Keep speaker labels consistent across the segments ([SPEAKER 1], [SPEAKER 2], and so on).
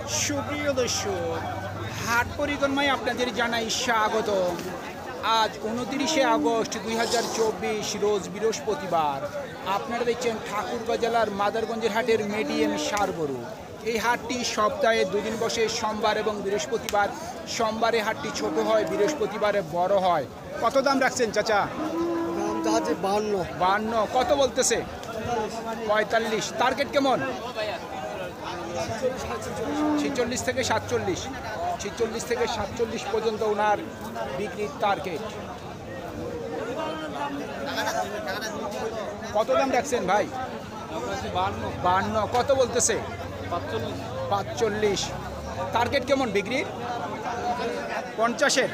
[SPEAKER 1] সুপ্রিয় দর্শক, হাট পরিক্রমায় আপনাদের জানাই স্বাগত। আজ 29শে আগস্ট 2024 রোজ বৃহস্পতিবার। আপনারা দেখছেন ঠাকুরগাঁ জেলার মাদারগঞ্জের হাটের মিডিয়াম ষাঁড় গরু। এই হাটটি সপ্তাহে দুদিন বসে, সোমবার এবং বৃহস্পতিবার। সোমবারে হাটটি ছোট হয়, বৃহস্পতিবারে বড় হয়। কত দাম রাখছেন চাচা?
[SPEAKER 2] দাম আছে
[SPEAKER 1] 52। কত বলতেছে? 45। টার্গেট কেমন? 46 থেকে 47। 46 থেকে 47 পর্যন্ত ওনার বিক্রির টার্গেট। কত দাম রাখছেন ভাই? 52। কত বলতেছে? 45। টার্গেট কেমন বিক্রির? 50-এর।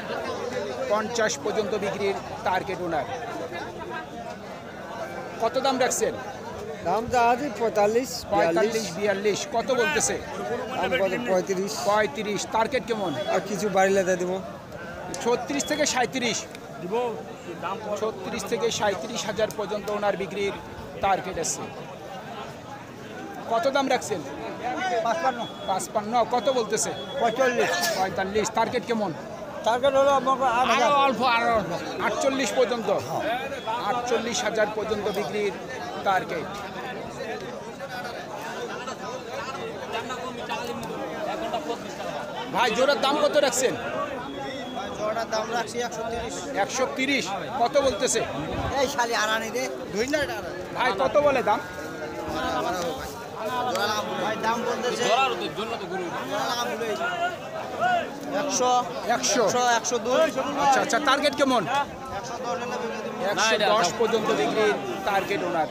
[SPEAKER 1] 50 পর্যন্ত বিক্রির টার্গেট ওনার। কত দাম রাখছেন?
[SPEAKER 2] দাম আছে 45
[SPEAKER 1] 42। কত বলতেছে? 35। টার্গেট কেমন?
[SPEAKER 2] আর কিছু বাড়িলে দিয়ে দেবো।
[SPEAKER 1] 36 থেকে 37। 36 থেকে 37 হাজার পর্যন্ত ওনার বিক্রির টার্গেট আছে। কত দাম রাখছেন? 55। কত বলতেছে? 45। টার্গেট কেমন?
[SPEAKER 2] টার্গেট হলো
[SPEAKER 1] অল্প 48 পর্যন্ত। 48 হাজার পর্যন্ত বিক্রির টার্গেট। ভাই জোড়ার দাম কত রাখছেন?
[SPEAKER 2] জোড়ার দাম রাখছি
[SPEAKER 1] 130। কত বলতেছে?
[SPEAKER 2] এই শালি আনানি রে
[SPEAKER 1] ভাই কত বলে দাম?
[SPEAKER 2] ভাই দাম বলতেছে 100 102।
[SPEAKER 1] আচ্ছা আচ্ছা। টার্গেট কেমন? 110 পর্যন্ত বিক্রির টার্গেট ওনার।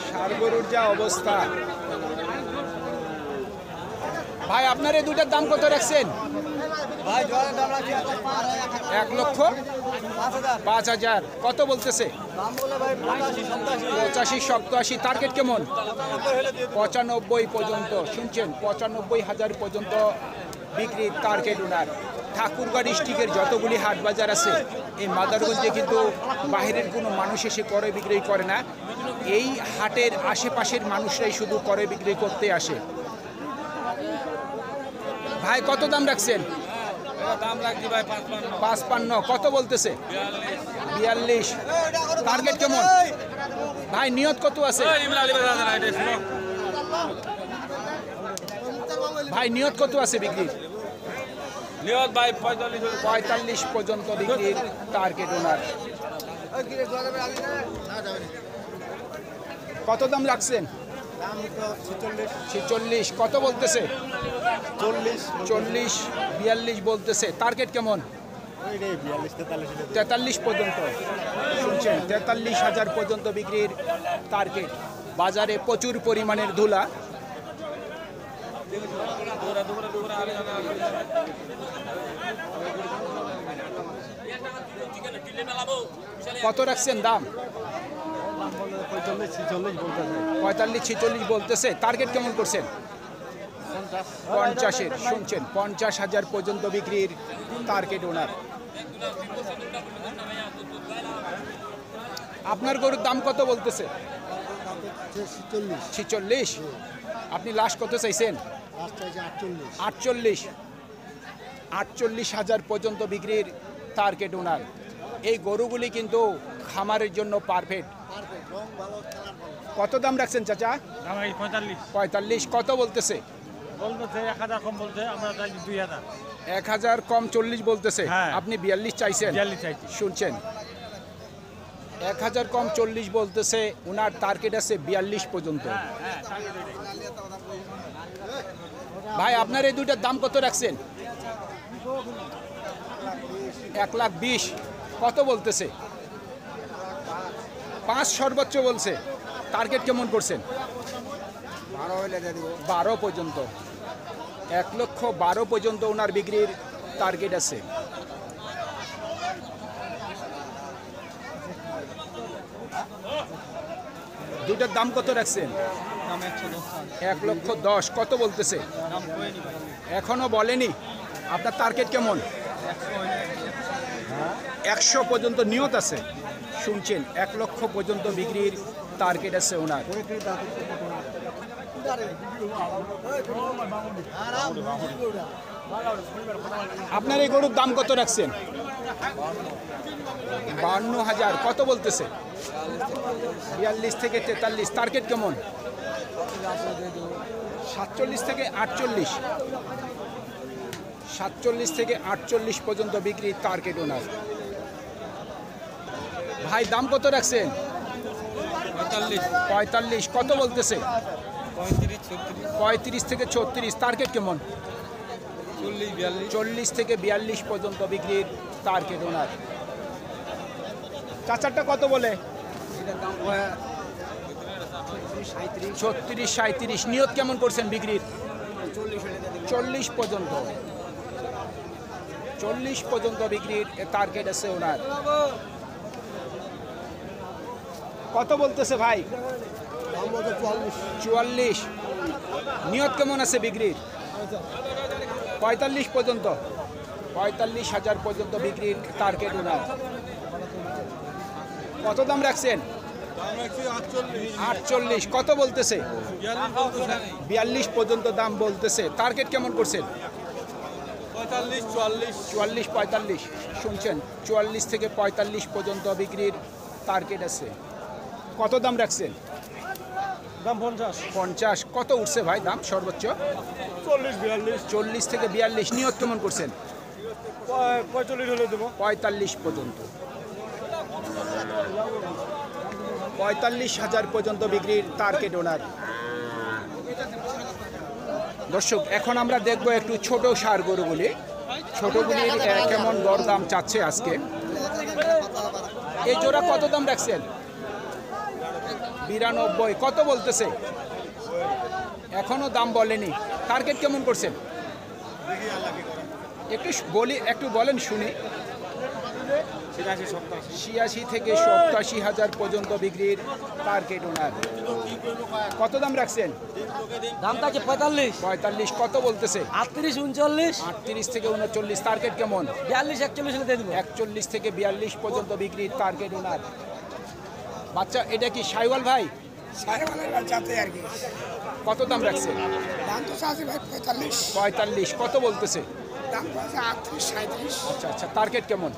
[SPEAKER 1] ষাঁড় গরুর যা অবস্থা। ভাই আপনার এই দুটার দাম কত রাখছেন?
[SPEAKER 2] ভাই জোড়ার দাম রাখছি
[SPEAKER 1] 1,05,000। কত বলতেছে?
[SPEAKER 2] দাম বলে ভাই
[SPEAKER 1] 85 87। টার্গেট কেমন? 95 পর্যন্ত। শুনছেন, 95,000 পর্যন্ত বিক্রির টার্গেট ওনার। ঠাকুরগাঁ ডিস্ট্রিক্টের যতগুলি হাট বাজার আছে এই মাদারগঞ্জে কিন্তু বাইরের কোনো মানুষ এসে ক্রয় বিক্রয় করে না। এই হাটের আশেপাশের মানুষরাই শুধু ক্রয় বিক্রয় করতে আসে। ভাই কত দাম রাখছেন?
[SPEAKER 2] দাম রাখছি ভাই
[SPEAKER 1] 55। কত বলতেছে? 42। টার্গেট কেমন? ভাই নিয়ত কত আছে? ভাই নিয়ত কত আছে বিক্রির?
[SPEAKER 2] নিয়ত ভাই
[SPEAKER 1] 45 পর্যন্ত বিক্রির টার্গেট ওনার। কত দাম রাখছেন? 46। কত বলতেছে? 40 42 বলতেছে। টার্গেট কেমন? 43 পর্যন্ত। শুনছেন, 43,000 পর্যন্ত বিক্রির টার্গেট। বাজারে প্রচুর পরিমাণের ধুলা। কত রাখছেন দাম? 45 46 বলতেছে। টার্গেট কেমন করছেন? 50-এর। শুনছেন, 50,000 পর্যন্ত বিক্রির টার্গেট ওনার। আপনার গরুর দাম কত বলতেছে? 46। আপনি লাস্ট কত চাইছেন? 48। 48,000 পর্যন্ত বিক্রির টার্গেট ওনার। এই গরুগুলি কিন্তু খামারের জন্য পারফেক্ট। কত দাম রাখছেন চাচা? 45। কত বলতেছে?
[SPEAKER 2] 1000 কম বলতে আমরা চাই 2000।
[SPEAKER 1] 1000 কম 40 বলতেছে।
[SPEAKER 2] হ্যাঁ।
[SPEAKER 1] আপনি 42 চাইছেন?
[SPEAKER 2] 42 চাইছি।
[SPEAKER 1] শুনছেন, 1000 কম 40 বলতেছে। ওনার টার্গেট আছে 42 পর্যন্ত। ভাই আপনার এই দুইটার দাম কত রাখছেন? 1,20,000। কত বলতেছে? 5 সর্বোচ্চ বলছে। টার্গেট কেমন করছেন? 12 পর্যন্ত। 1,12,000 পর্যন্ত ওনার বিক্রির টার্গেট আছে। দুইটার দাম কত রাখছেন?
[SPEAKER 2] 110।
[SPEAKER 1] 1,10,000। কত বলতেছে? এখনো বলেনি। আপনার টার্গেট কেমন? 100 পর্যন্ত নিয়ত আছে। শুনছেন, 1 লক্ষ পর্যন্ত বিক্রির টার্গেট আছে ওনার। আপনার এই গরুর দাম কত রাখছেন? 52,000। কত বলতেছে? 42 থেকে 43। টার্গেট কেমন? 47 থেকে 48। 47 থেকে 48 পর্যন্ত বিক্রির টার্গেট ওনার। ভাই দাম কত রাখছেন? 45। কত বলতেছে? 35 থেকে 36। টার্গেট কেমন? 40 থেকে 42 পর্যন্ত বিক্রির টার্গেট ওনার। চাচারটা কত বলে? 36 37। নিয়ত কেমন করছেন বিক্রির? 40 পর্যন্ত। 40 পর্যন্ত বিক্রির টার্গেট আছে ওনার। কত বলতেছে ভাই? 44। নিয়ত কেমন আছে বিক্রির? 45 পর্যন্ত। 45,000 পর্যন্ত বিক্রির টার্গেট ওনার। কত দাম রাখছেন? 48। কত বলতেছে? 42 পর্যন্ত দাম বলতেছে। টার্গেট কেমন করছেন? 44 45। শুনছেন, 44 থেকে 45 পর্যন্ত বিক্রির টার্গেট আছে। কত দাম রাখছেন?
[SPEAKER 2] দাম 50।
[SPEAKER 1] 50। কত উঠছে ভাই দাম সর্বোচ্চ? 40 থেকে 42। নিয়ত কেমন করছেন?
[SPEAKER 2] 45 হলে দেবো।
[SPEAKER 1] 45 পর্যন্ত। 45,000 পর্যন্ত বিক্রির টার্গেট ওনার। দর্শক, এখন আমরা দেখব একটু ছোট সার গরুগুলি। ছোটগুলির কেমন দরদাম চাচ্ছে আজকে। এই জোড়া কত দাম রাখছেন? 92। কত বলতেছে? এখনো দাম বলেনি। টার্গেট কেমন করছেন? একটু বলেন শুনি। 86 থেকে 87,000 পর্যন্ত বিক্রির টার্গেট ওনার। কত দাম রাখছেন?
[SPEAKER 2] দামটা কি 45?
[SPEAKER 1] 45। কত বলতেছে?
[SPEAKER 2] 38 39
[SPEAKER 1] 38 থেকে 39। টার্গেট কেমন?
[SPEAKER 2] 42 41 হলে দিয়ে দেবো।
[SPEAKER 1] 41 থেকে 42 পর্যন্ত বিক্রির টার্গেট ওনার। বাচ্চা এটা কি সাইওয়াল ভাই? কত দাম রাখছে?
[SPEAKER 3] দাম তো চাচ্ছি ভাই 45।
[SPEAKER 1] 45। কত বলতেছে?
[SPEAKER 3] দাম পাচ্ছে 38 37।
[SPEAKER 1] আচ্ছা আচ্ছা। টার্গেট কেমন?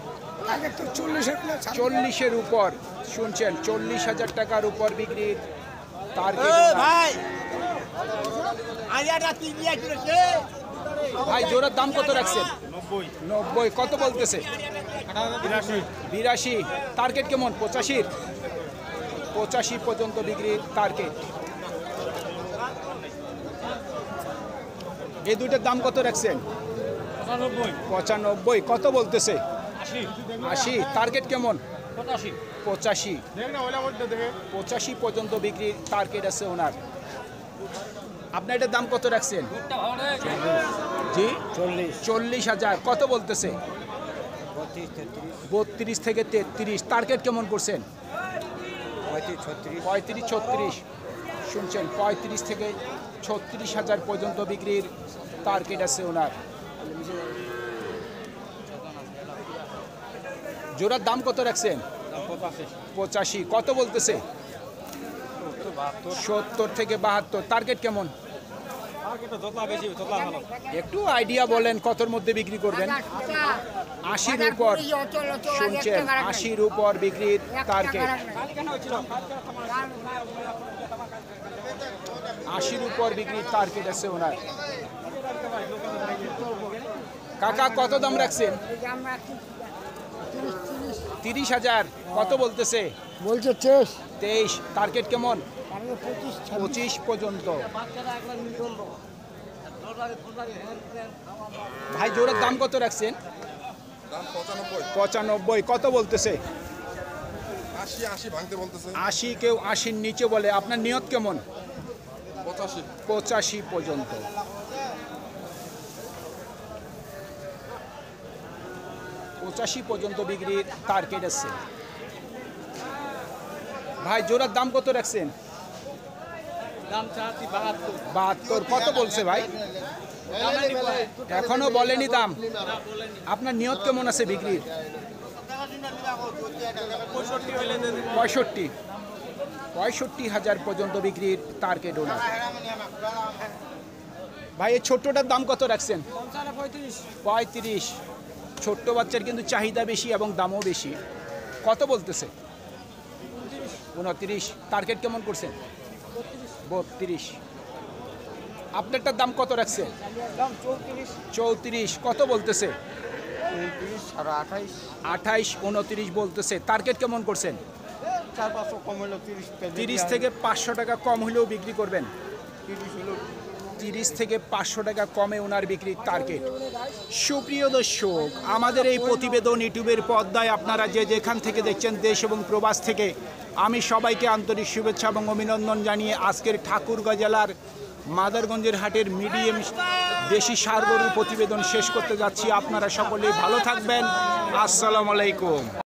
[SPEAKER 3] আগে তো 40-এর কিলো
[SPEAKER 1] 40-এর উপর। শুনছেন, 40,000 টাকার উপর বিক্রির টার্গেট। ভাই জোড়ার দাম কত রাখছেন? 90। কত বলতেছে? 82। টার্গেট কেমন? 85। 85 পর্যন্ত বিক্রির টার্গেট। এই দুইটার দাম কত রাখছেন? 95। কত বলতেছে? 80। টার্গেট কেমন? 85। 85 পর্যন্ত বিক্রির টার্গেট আছে ওনার। আপনার এটার দাম কত রাখছেন? জি 40,000। কত বলতেছে? 32 থেকে 33। টার্গেট কেমন করছেন? 35 36। শুনছেন, 35 থেকে 36,000 পর্যন্ত বিক্রির টার্গেট আছে ওনার। জোড়ার দাম কত রাখছেন? 85। কত বলতেছে? 70 থেকে 72। টার্গেট কেমন? একটু আইডিয়া বলেন কতর মধ্যে বিক্রি করবেন? 80-র উপর। শুনছেন, 80-র উপর বিক্রির টার্গেট। 80-র উপর বিক্রির টার্গেট আছে ওনার। কাকা কত দাম রাখছেন? 30,000। কত বলতেছে?
[SPEAKER 3] বলছে
[SPEAKER 1] 23। টার্গেট কেমন? 25 পর্যন্ত। ভাই জোড়ার দাম কত রাখছেন? 95। কত বলতেছে?
[SPEAKER 4] 80 ভাঙতে বলতেছে।
[SPEAKER 1] 80। কেউ 80-র নিচে বলে। আপনার নিয়ত কেমন?
[SPEAKER 4] 85।
[SPEAKER 1] 85 পর্যন্ত। 85 পর্যন্ত বিক্রির টার্গেট আছে। ভাই জোড়ার দাম কত রাখছেন?
[SPEAKER 2] দাম চাচ্ছি 72।
[SPEAKER 1] 72। কত বলছে ভাই? এখনো বলেনি দাম। আপনার নিয়ত কেমন আছে বিক্রির? 65,000 পর্যন্ত বিক্রির টার্গেট ওনার। ভাই এই ছোট্টটার দাম কত রাখছেন? 35। ছোট্ট বাচ্চার কিন্তু চাহিদা বেশি এবং দামও বেশি। কত বলতেছে? 29। টার্গেট কেমন করছেন? 32। আপনারটার দাম কত রাখছে? 34। কত বলতেছে? 28, 29 বলতেছে। টার্গেট কেমন করছেন? 30 থেকে 500 টাকা কম হলেও বিক্রি করবেন। 30 থেকে 500 টাকা কমে ওনার বিক্রির টার্গেট। সুপ্রিয় দর্শক, আমাদের এই প্রতিবেদন ইউটিউবের পর্দায় আপনারা যে যেখান থেকে দেখছেন, দেশ এবং প্রবাস থেকে, আমি সবাইকে আন্তরিক শুভেচ্ছা এবং অভিনন্দন জানিয়ে আজকের ঠাকুরগাঁ জেলার মাদারগঞ্জের হাটের মিডিয়াম দেশি ষাঁড় গরুর প্রতিবেদন শেষ করতে যাচ্ছি। আপনারা সকলেই ভালো থাকবেন। আসসালামু আলাইকুম।